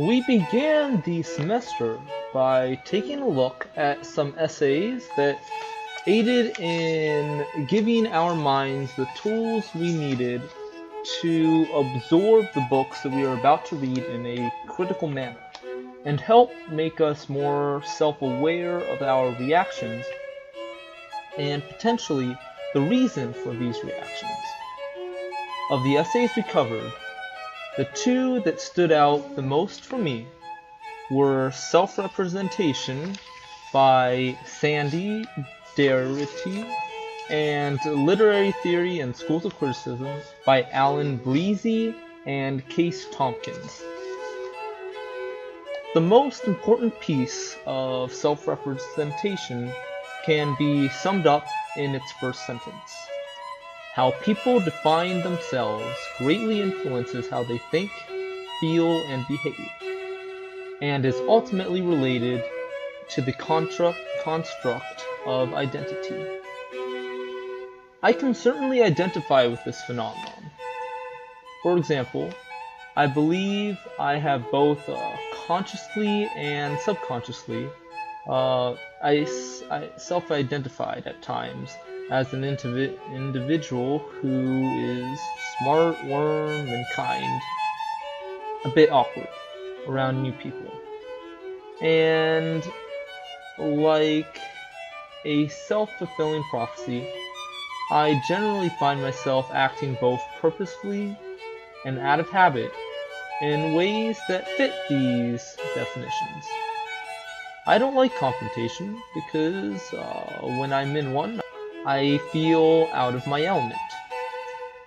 We began the semester by taking a look at some essays that aided in giving our minds the tools we needed to absorb the books that we are about to read in a critical manner, and help make us more self-aware of our reactions and potentially the reason for these reactions. Of the essays we covered, the two that stood out the most for me were Self-Representation by Sandy Darity and Literary Theory and Schools of Criticism by Alan Brizee and Case Tompkins. The most important piece of self-representation can be summed up in its first sentence. How people define themselves greatly influences how they think, feel, and behave, and is ultimately related to the construct of identity. I can certainly identify with this phenomenon. For example, I believe I have both consciously and subconsciously I self-identified at times as an individual who is smart, warm, and kind, a bit awkward around new people, and like a self-fulfilling prophecy, I generally find myself acting both purposefully and out of habit in ways that fit these definitions. I don't like confrontation because when I'm in one, I feel out of my element.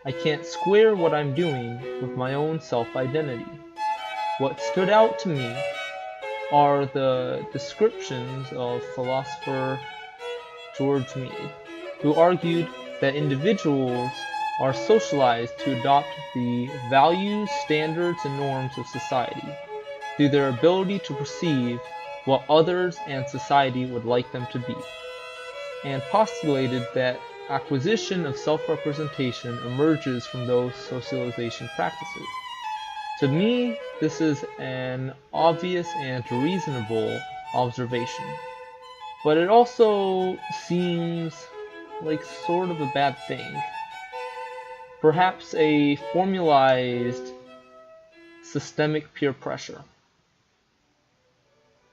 I can't square what I'm doing with my own self-identity. What stood out to me are the descriptions of philosopher George Mead, who argued that individuals are socialized to adopt the values, standards, and norms of society through their ability to perceive what others and society would like them to be, and postulated that acquisition of self-representation emerges from those socialization practices. To me, this is an obvious and reasonable observation, but it also seems like sort of a bad thing. Perhaps a formalized systemic peer pressure.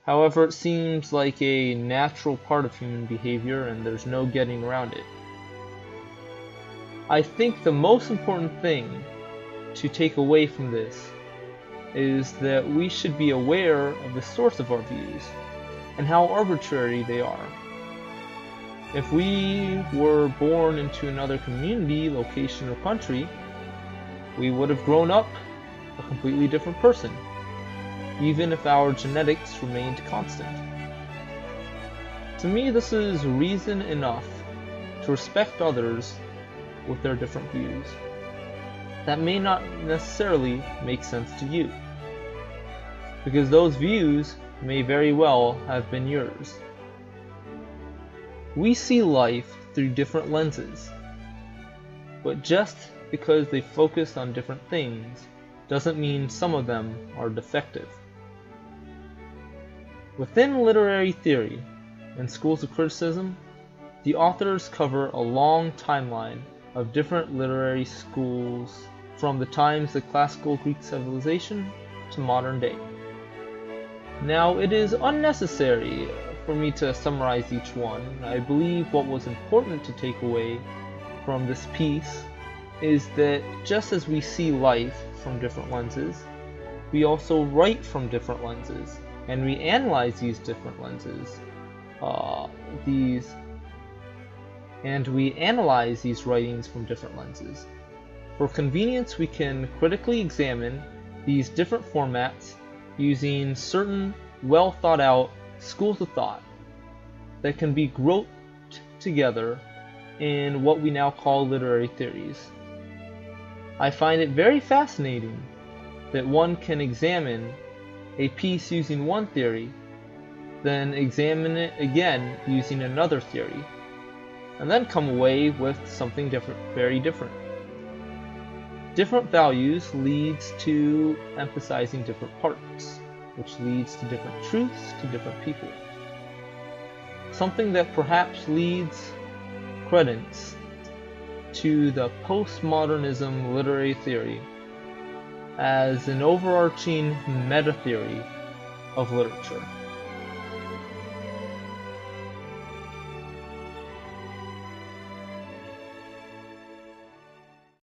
However, it seems like a natural part of human behavior and there's no getting around it. I think the most important thing to take away from this is that we should be aware of the source of our views and how arbitrary they are. If we were born into another community, location, or country, we would have grown up a completely different person, even if our genetics remained constant. To me, this is reason enough to respect others with their different views. That may not necessarily make sense to you, because those views may very well have been yours. We see life through different lenses, but just because they focus on different things doesn't mean some of them are defective. Within literary theory and schools of criticism, the authors cover a long timeline of different literary schools from the times of classical Greek civilization to modern day. Now, it is unnecessary for me to summarize each one. I believe what was important to take away from this piece is that just as we see life from different lenses, we also write from different lenses, and we analyze these different lenses. We analyze these writings from different lenses. For convenience, we can critically examine these different formats using certain well thought out schools of thought that can be grouped together in what we now call literary theories. I find it very fascinating that one can examine a piece using one theory, then examine it again using another theory, and then come away with something different, very different. Different values leads to emphasizing different parts. which leads to different truths to different people. Something that perhaps leads credence to the postmodernism literary theory as an overarching meta-theory of literature.